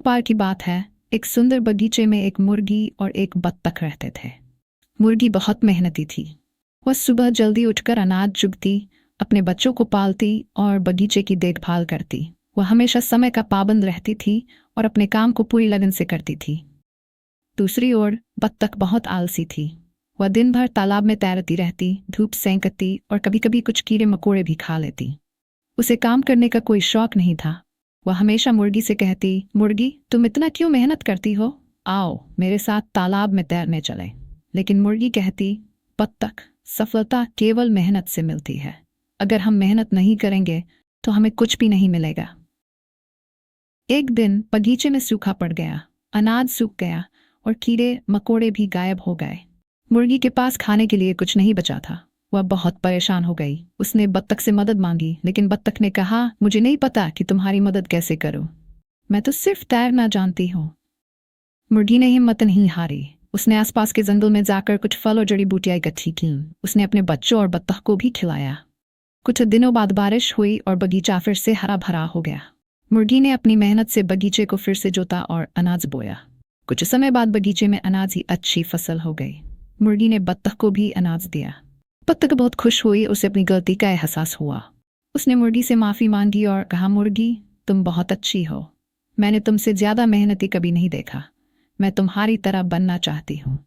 बार की बात है, एक सुंदर बगीचे में एक मुर्गी और एक बत्तख रहते थे। मुर्गी बहुत मेहनती थी। वह सुबह जल्दी उठकर अनाज चुगती, अपने बच्चों को पालती और बगीचे की देखभाल करती। वह हमेशा समय का पाबंद रहती थी और अपने काम को पूरी लगन से करती थी। दूसरी ओर बत्तख बहुत आलसी थी। वह दिन भर तालाब में तैरती रहती, धूप सेंकती और कभी-कभी कुछ कीड़े मकोड़े भी खा लेती। उसे काम करने का कोई शौक नहीं था। वह हमेशा मुर्गी से कहती, मुर्गी, तुम इतना क्यों मेहनत करती हो? आओ मेरे साथ तालाब में तैरने चले। लेकिन मुर्गी कहती, बत्तख, सफलता केवल मेहनत से मिलती है। अगर हम मेहनत नहीं करेंगे तो हमें कुछ भी नहीं मिलेगा। एक दिन बगीचे में सूखा पड़ गया, अनाज सूख गया और कीड़े मकोड़े भी गायब हो गए। मुर्गी के पास खाने के लिए कुछ नहीं बचा था। वह बहुत परेशान हो गई। उसने बत्तख से मदद मांगी, लेकिन बत्तख ने कहा, मुझे नहीं पता कि तुम्हारी मदद कैसे करूं। मैं तो सिर्फ तैरना जानती हूँ। मुर्गी ने हिम्मत नहीं हारी। उसने आसपास के जंगल में जाकर कुछ फल और जड़ी बूटियां इकट्ठी की। उसने अपने बच्चों और बत्तख को भी खिलाया। कुछ दिनों बाद बारिश हुई और बगीचा फिर से हरा भरा हो गया। मुर्गी ने अपनी मेहनत से बगीचे को फिर से जोता और अनाज बोया। कुछ समय बाद बगीचे में अनाज की अच्छी फसल हो गई। मुर्गी ने बत्तख को भी अनाज दिया। बत्तख बहुत खुश हुई। उसे अपनी गलती का एहसास हुआ। उसने मुर्गी से माफ़ी मांगी और कहा, मुर्गी, तुम बहुत अच्छी हो। मैंने तुमसे ज़्यादा मेहनती कभी नहीं देखा। मैं तुम्हारी तरह बनना चाहती हूँ।